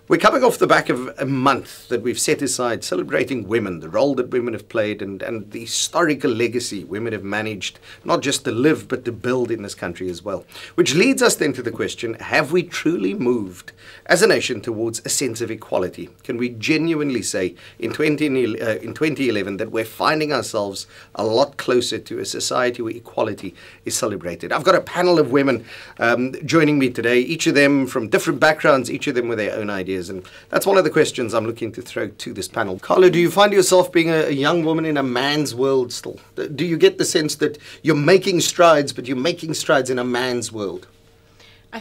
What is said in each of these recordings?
We're coming off the back of a month that we've set aside celebrating women, the role that women have played and the historical legacy women have managed not just to live but to build in this country as well. Which leads us then to the question, have we truly moved as a nation towards a sense of equality? Can we genuinely say in 2011 that we're finding ourselves a lot closer to a society where equality is celebrated? I've got a panel of women joining me today, each of them from different backgrounds, each of them with their own ideas. And that's one of the questions I'm looking to throw to this panel. Carla, do you find yourself being a young woman in a man's world still? Do you get the sense that you're making strides, but you're making strides in a man's world? I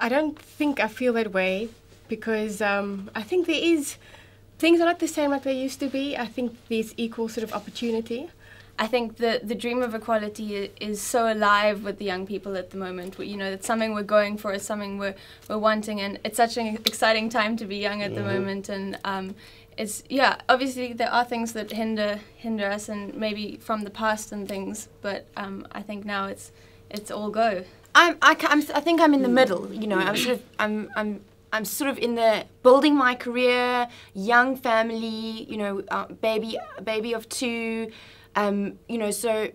don't think I feel that way because I think things are not the same like they used to be. I think there's equal sort of opportunity. I think the dream of equality is so alive with the young people at the moment. You know, it's something we're going for, it's something we're wanting, and it's such an exciting time to be young at the moment. And obviously there are things that hinder us, and maybe from the past and things. But I think now it's all go. I think I'm in the middle. You know, I'm sort of in the building my career, young family. You know, baby of 2. You know, so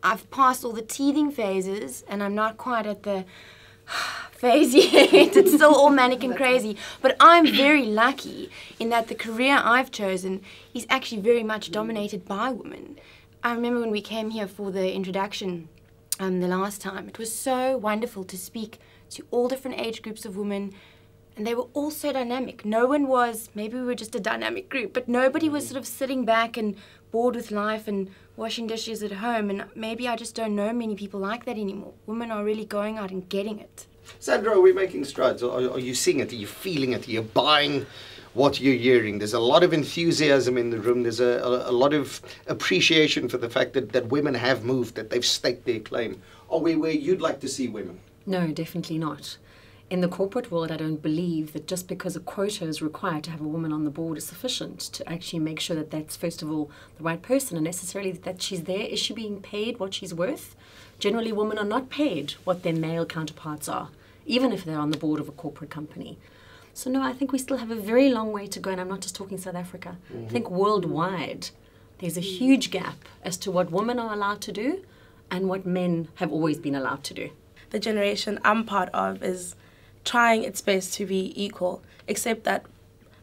I've passed all the teething phases and I'm not quite at the phase yet. It's still all manic and crazy. But I'm very lucky in that the career I've chosen is actually very much dominated by women. I remember when we came here for the introduction the last time, it was so wonderful to speak to all different age groups of women. And they were all so dynamic. No one was, maybe we were just a dynamic group, but nobody was sort of sitting back and bored with life and washing dishes at home. And maybe I just don't know many people like that anymore. Women are really going out and getting it. Sandra, are we making strides? Are you seeing it? Are you feeling it? Are you buying what you're hearing? There's a lot of enthusiasm in the room. There's a lot of appreciation for the fact that women have moved, that they've staked their claim. Are we where you'd like to see women? No, definitely not. In the corporate world, I don't believe that just because a quota is required to have a woman on the board is sufficient to actually make sure that that's, first of all, the right person, and necessarily that she's there. Is she being paid what she's worth? Generally, women are not paid what their male counterparts are, even if they're on the board of a corporate company. So no, I think we still have a very long way to go, and I'm not just talking South Africa. I think worldwide, there's a huge gap as to what women are allowed to do and what men have always been allowed to do. The generation I'm part of is trying its best to be equal, except that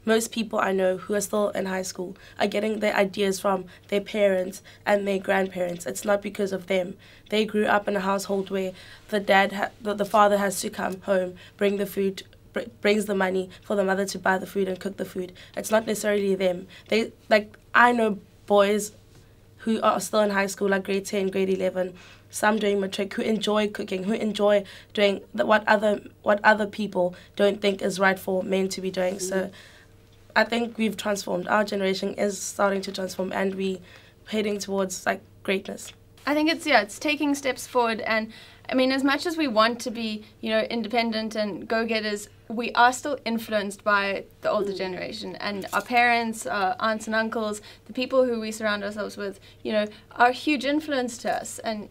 most people I know who are still in high school are getting their ideas from their parents and their grandparents. It's not because of them. They grew up in a household where the father has to come home, bring the food, brings the money for the mother to buy the food and cook the food. It's not necessarily them. I know boys who are still in high school, like grade 10, grade 11, some doing matric, who enjoy cooking, who enjoy doing what other people don't think is right for men to be doing. So I think we've transformed. Our generation is starting to transform, and we're heading towards greatness. I think it's taking steps forward, and I mean, as much as we want to be, you know, independent and go-getters, we are still influenced by the older generation, and our parents, our aunts and uncles, the people who we surround ourselves with, you know, are a huge influence to us, and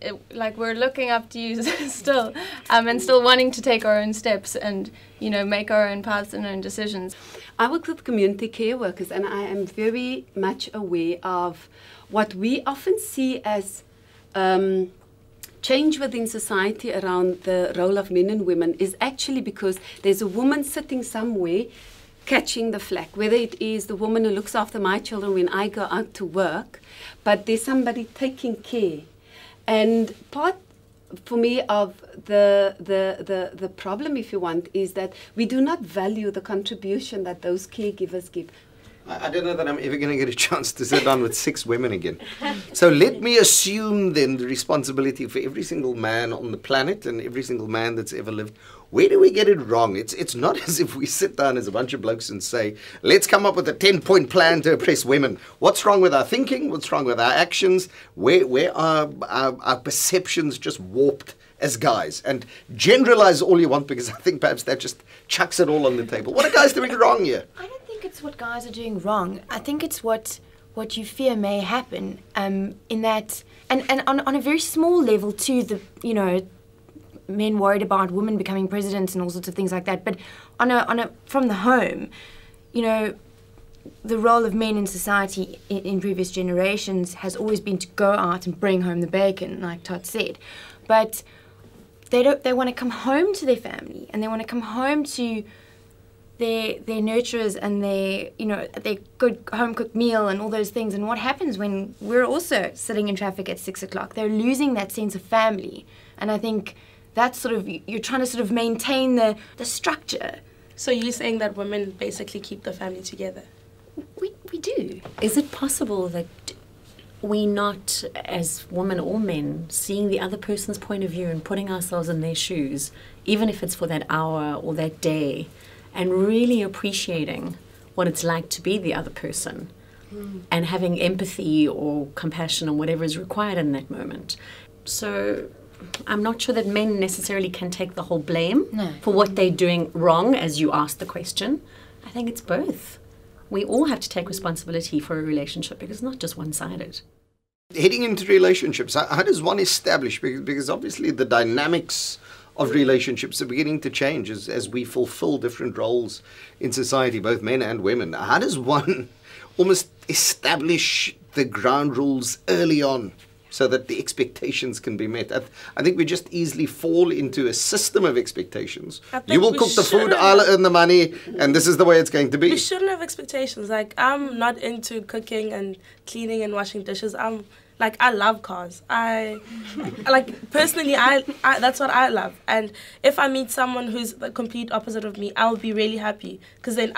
we're looking up to you still, and still wanting to take our own steps and, you know, make our own paths and own decisions. I work with community care workers, and I am very much aware of what we often see as change within society around the role of men and women is actually because there's a woman sitting somewhere catching the flack, whether it is the woman who looks after my children when I go out to work, but there's somebody taking care. And part, for me, of the problem, if you want, is that we do not value the contribution that those caregivers give. I don't know that I'm ever going to get a chance to sit down with 6 women again. So let me assume then the responsibility for every single man on the planet and every single man that's ever lived. Where do we get it wrong? It's not as if we sit down as a bunch of blokes and say, let's come up with a 10-point plan to oppress women. What's wrong with our thinking? What's wrong with our actions? Where are our perceptions just warped as guys? And generalize all you want, because I think perhaps that just chucks it all on the table. What are guys doing wrong here? I don't think it's what guys are doing wrong. I think it's what you fear may happen. In that, and on a very small level too. men worried about women becoming presidents and all sorts of things like that. But from the home, you know, the role of men in society in previous generations has always been to go out and bring home the bacon, like Todd said. But they want to come home to their family, and they want to come home to their nurturers and their good home cooked meal and all those things. And what happens when we're also sitting in traffic at 6 o'clock? They're losing that sense of family. And I think that's sort of, you're trying to sort of maintain the structure. So you're saying that women basically keep the family together? We do. Is it possible that we not, as women or men, seeing the other person's point of view and putting ourselves in their shoes, even if it's for that hour or that day, and really appreciating what it's like to be the other person and having empathy or compassion or whatever is required in that moment? So I'm not sure that men necessarily can take the whole blame for what they're doing wrong, as you asked the question. I think it's both. We all have to take responsibility for a relationship because it's not just one-sided. Heading into relationships, how does one establish, because obviously the dynamics of relationships are beginning to change as we fulfill different roles in society, both men and women. How does one almost establish the ground rules early on so that the expectations can be met? I think we just easily fall into a system of expectations. You will cook the food, I'll earn the money, and this is the way it's going to be. We shouldn't have expectations. Like, I'm not into cooking and cleaning and washing dishes. I love cars. Personally, I that's what I love. And if I meet someone who's the complete opposite of me, I'll be really happy. Because then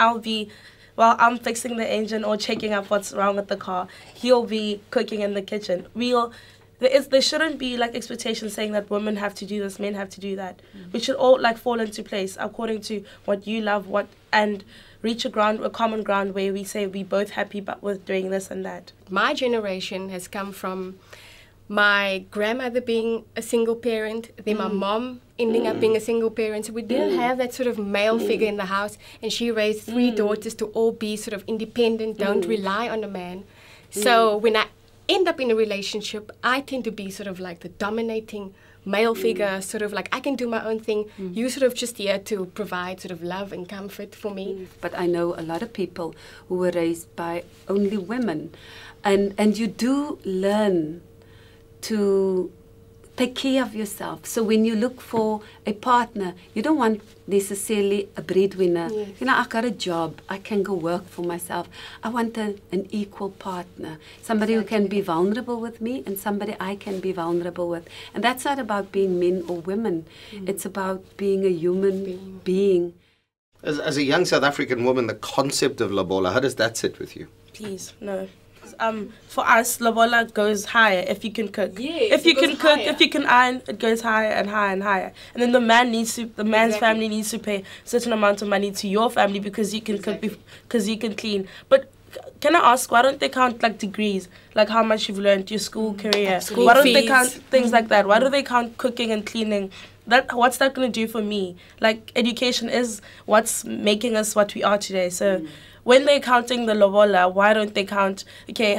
while I'm fixing the engine or checking up what's wrong with the car, he'll be cooking in the kitchen. There shouldn't be like expectations saying that women have to do this, men have to do that. We should all fall into place according to what you love, and reach a common ground where we say we both happy with doing this and that. My generation has come from my grandmother being a single parent, then my mom ending up being a single parent. So we didn't have that sort of male figure in the house, and she raised 3 daughters to all be sort of independent, don't rely on a man. So when I end up in a relationship, I tend to be sort of like the dominating male figure, sort of like I can do my own thing. You sort of just here to provide sort of love and comfort for me. But I know a lot of people who were raised by only women, and you do learn to take care of yourself. So when you look for a partner, you don't want necessarily a breadwinner. Yes. You know, I got a job, I can go work for myself. I want an equal partner, somebody who can be vulnerable with me and somebody I can be vulnerable with. And that's not about being men or women. It's about being a human being. As a young South African woman, the concept of lobola, how does that sit with you? Please, no. For us, lobola goes higher if you can cook. Yes, if you can cook, higher. if you can iron, it goes higher and higher and higher. And then the man's family needs to pay a certain amount of money to your family because you can cook, because you can clean. But can I ask, why don't they count like degrees, like how much you've learned, your school career? School why don't fees. they count things like that? Why do they count cooking and cleaning? What's that going to do for me? Like, education is what's making us what we are today. So when they're counting the lobola, why don't they count, okay,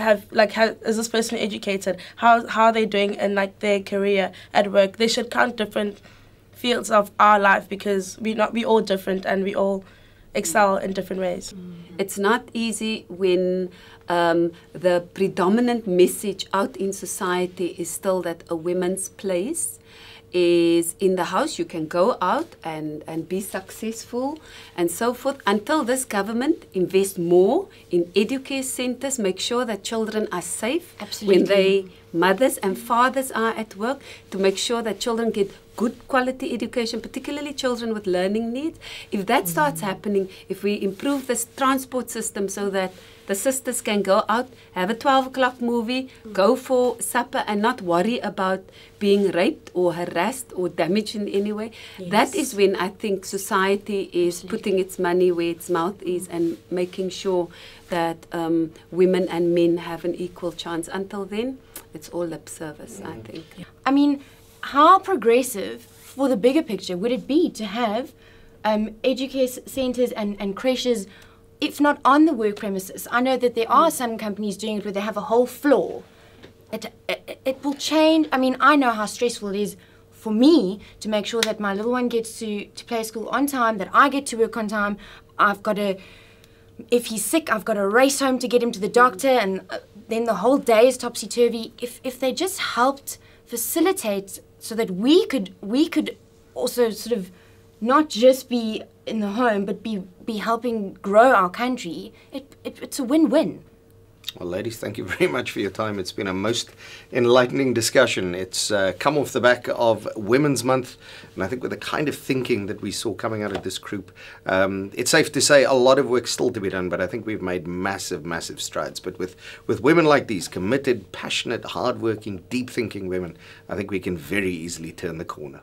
is this person educated? How are they doing in like their career at work? They should count different fields of our life because we all different and we all excel in different ways. It's not easy when the predominant message out in society is still that a woman's place is in the house. You can go out and be successful and so forth, until this government invests more in educare centers, make sure that children are safe when mothers and fathers are at work, to make sure that children get good quality education, particularly children with learning needs. If that starts happening, if we improve this transport system so that the sisters can go out, have a 12 o'clock movie, go for supper and not worry about being raped or harassed or damaged in any way. That is when I think society is putting its money where its mouth is and making sure that women and men have an equal chance. Until then, it's all lip service, I think. I mean, how progressive for the bigger picture would it be to have educare centres and creches, if not on the work premises? I know that there are some companies doing it where they have a whole floor. It will change. I mean, I know how stressful it is for me to make sure that my little one gets to play school on time, that I get to work on time. If he's sick, I've got to race home to get him to the doctor, and then the whole day is topsy-turvy. If they just helped facilitate so that we could also sort of not just be in the home, but be helping grow our country, it's a win-win. Well, ladies, thank you very much for your time. It's been a most enlightening discussion. It's come off the back of Women's Month, and I think with the kind of thinking that we saw coming out of this group, it's safe to say a lot of work still to be done, but I think we've made massive, massive strides. But with women like these, committed, passionate, hardworking, deep-thinking women, I think we can very easily turn the corner.